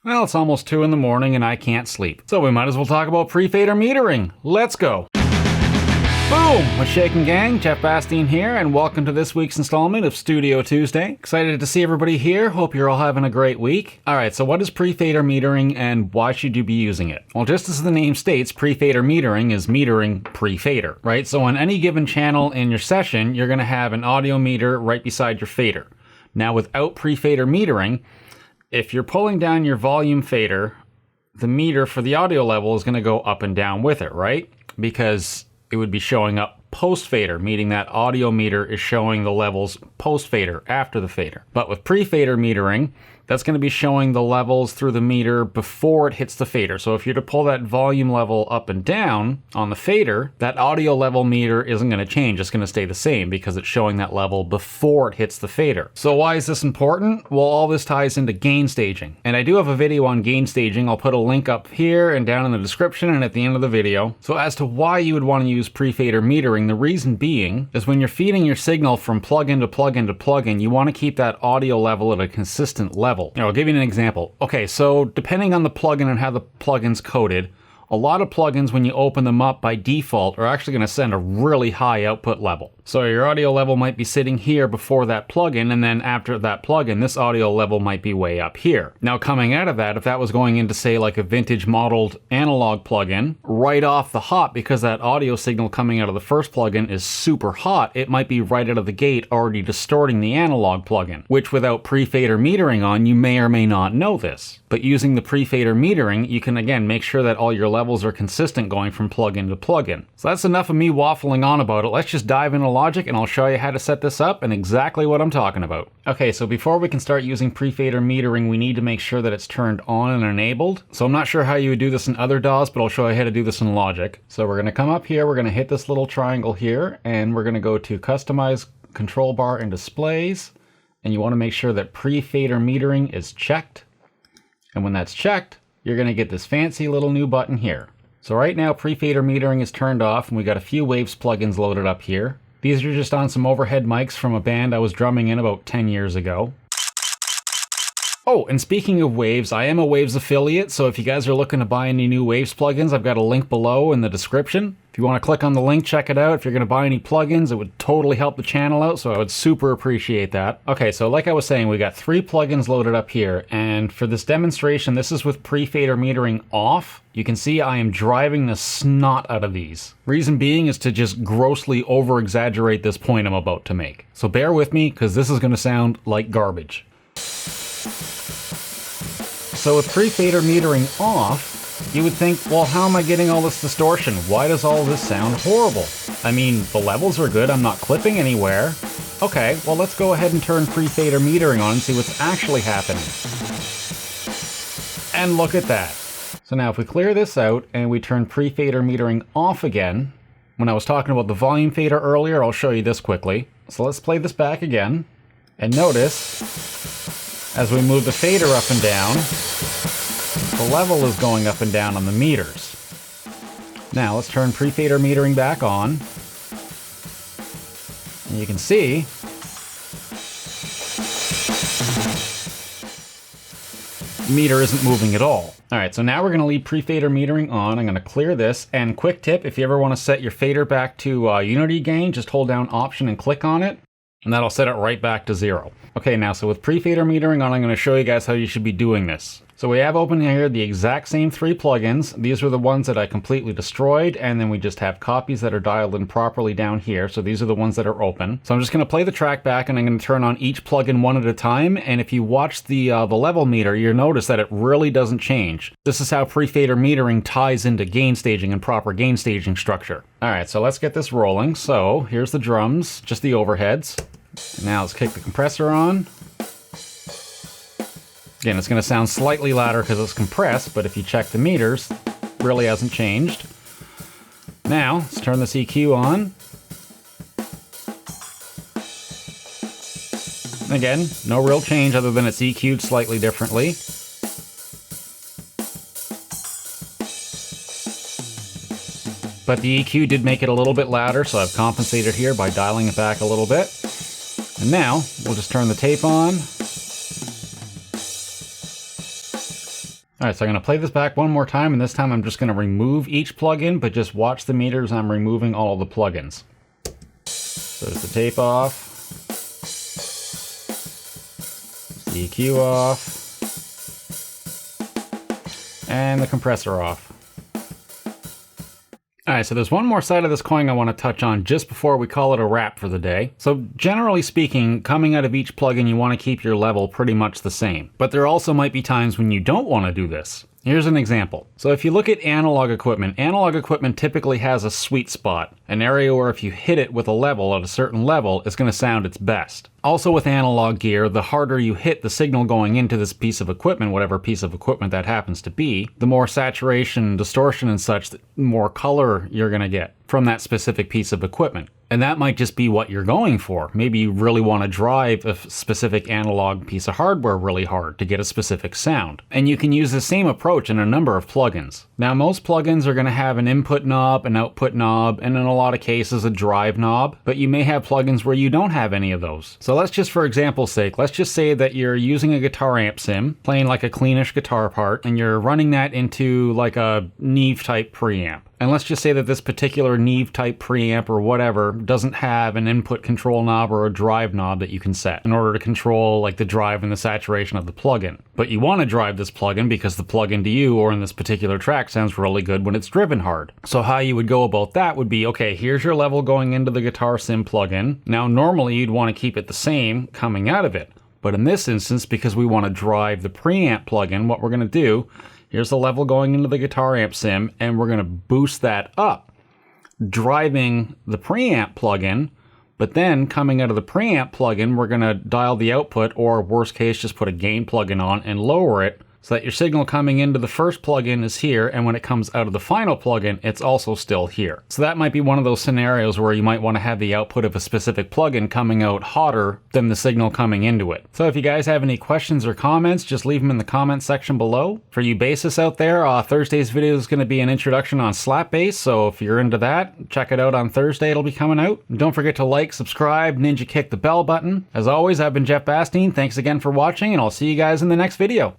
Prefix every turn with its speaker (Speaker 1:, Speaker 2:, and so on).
Speaker 1: Well, it's almost 2 in the morning and I can't sleep. So we might as well talk about pre-fader metering. Let's go. Boom! What's shaking, gang? Jeff Bastien here, and welcome to this week's installment of Studio Tuesday. Excited to see everybody here. Hope you're all having a great week. Alright, so what is pre-fader metering and why should you be using it? Well, just as the name states, pre-fader metering is metering pre-fader, right? So on any given channel in your session, you're going to have an audio meter right beside your fader. Now, without pre-fader metering, if you're pulling down your volume fader, the meter for the audio level is going to go up and down with it, right? Because it would be showing up post-fader, meaning that audio meter is showing the levels post-fader, after the fader. But with pre-fader metering, that's going to be showing the levels through the meter before it hits the fader. So if you're to pull that volume level up and down on the fader, that audio level meter isn't going to change. It's going to stay the same because it's showing that level before it hits the fader. So why is this important? Well, all this ties into gain staging. And I do have a video on gain staging. I'll put a link up here and down in the description and at the end of the video. So as to why you would want to use pre-fader metering, the reason being is when you're feeding your signal from plug-in to plug-in to plug-in, you want to keep that audio level at a consistent level. I'll give you an example. Okay, so depending on the plugin and how the plugin's coded, a lot of plugins, when you open them up by default, are actually going to send a really high output level. So your audio level might be sitting here before that plugin, and then after that plugin, this audio level might be way up here. Now, coming out of that, if that was going into, say, like a vintage modeled analog plugin, right off the hop, because that audio signal coming out of the first plugin is super hot, it might be right out of the gate already distorting the analog plugin, which without pre-fader metering on, you may or may not know this. But using the pre-fader metering, you can again make sure that all your levels are consistent going from plugin to plugin. So that's enough of me waffling on about it. Let's just dive into Logic and I'll show you how to set this up and exactly what I'm talking about. Okay, so before we can start using pre-fader metering, we need to make sure that it's turned on and enabled. So I'm not sure how you would do this in other DAWs, but I'll show you how to do this in Logic. So we're going to come up here, we're going to hit this little triangle here, and we're going to go to Customize Control Bar and Displays, and you want to make sure that pre-fader metering is checked. And when that's checked, you're going to get this fancy little new button here. So right now, pre-fader metering is turned off, and we got a few Waves plugins loaded up here. These are just on some overhead mics from a band I was drumming in about 10 years ago. Oh, and speaking of Waves, I am a Waves affiliate, so if you guys are looking to buy any new Waves plugins, I've got a link below in the description. If you want to click on the link, check it out. If you're going to buy any plugins, it would totally help the channel out, so I would super appreciate that. Okay, so like I was saying, we got 3 plugins loaded up here, and for this demonstration, this is with pre-fader metering off. You can see I am driving the snot out of these. Reason being is to just grossly over-exaggerate this point I'm about to make. So bear with me, because this is going to sound like garbage. So with pre-fader metering off, you would think, well, how am I getting all this distortion? Why does all this sound horrible? I mean, the levels are good, I'm not clipping anywhere. Okay, well, let's go ahead and turn pre-fader metering on and see what's actually happening. And look at that. So now if we clear this out and we turn pre-fader metering off again, when I was talking about the volume fader earlier, I'll show you this quickly. So let's play this back again. And notice, as we move the fader up and down, the level is going up and down on the meters. Now let's turn pre-fader metering back on. And you can see the meter isn't moving at all. Alright, so now we're going to leave pre-fader metering on. I'm going to clear this. And quick tip, if you ever want to set your fader back to unity gain, just hold down Option and click on it, and that'll set it right back to 0. Okay, now so with pre-fader metering on, I'm going to show you guys how you should be doing this. So we have open here the exact same 3 plugins. These are the ones that I completely destroyed, and then we just have copies that are dialed in properly down here. So these are the ones that are open. So I'm just going to play the track back, and I'm going to turn on each plugin one at a time. And if you watch the level meter, you'll notice that it really doesn't change. This is how pre-fader metering ties into gain staging and proper gain staging structure. All right, so let's get this rolling. So here's the drums, just the overheads. Now let's kick the compressor on. Again, it's going to sound slightly louder because it's compressed, but if you check the meters, it really hasn't changed. Now, let's turn this EQ on. Again, no real change other than it's EQ'd slightly differently. But the EQ did make it a little bit louder, so I've compensated here by dialing it back a little bit. And now, we'll just turn the tape on. Alright, so I'm going to play this back one more time, and this time I'm just going to remove each plugin, but just watch the meters. I'm removing all the plugins. So there's the tape off. The EQ off. And the compressor off. Alright, so there's one more side of this coin I want to touch on just before we call it a wrap for the day. So generally speaking, coming out of each plugin, you want to keep your level pretty much the same. But there also might be times when you don't want to do this. Here's an example. So if you look at analog equipment typically has a sweet spot, an area where if you hit it with a level at a certain level, it's going to sound its best. Also with analog gear, the harder you hit the signal going into this piece of equipment, whatever piece of equipment that happens to be, the more saturation, distortion and such, the more color you're going to get from that specific piece of equipment. And that might just be what you're going for. Maybe you really want to drive a specific analog piece of hardware really hard to get a specific sound. And you can use the same approach in a number of plugins. Now, most plugins are going to have an input knob, an output knob, and in a lot of cases a drive knob, but you may have plugins where you don't have any of those. So let's just, for example's sake, let's just say that you're using a guitar amp sim, playing like a cleanish guitar part, and you're running that into like a Neve type preamp. And let's just say that this particular Neve type preamp or whatever doesn't have an input control knob or a drive knob that you can set in order to control like the drive and the saturation of the plugin. But you want to drive this plugin because the plugin to you or in this particular track sounds really good when it's driven hard. So how you would go about that would be, okay, here's your level going into the Guitar Sim plugin. Now normally you'd want to keep it the same coming out of it. But in this instance, because we want to drive the preamp plugin, what we're going to do, here's the level going into the Guitar Amp Sim, and we're going to boost that up, driving the preamp plugin, but then coming out of the preamp plugin, we're going to dial the output, or worst case, just put a gain plugin on and lower it, so that your signal coming into the first plugin is here, and when it comes out of the final plugin, it's also still here. So that might be one of those scenarios where you might want to have the output of a specific plugin coming out hotter than the signal coming into it. So if you guys have any questions or comments, just leave them in the comment section below. For you bassists out there, Thursday's video is going to be an introduction on slap bass, so if you're into that, check it out on Thursday, it'll be coming out. And don't forget to like, subscribe, ninja kick the bell button. As always, I've been Jeff Bastine, thanks again for watching, and I'll see you guys in the next video.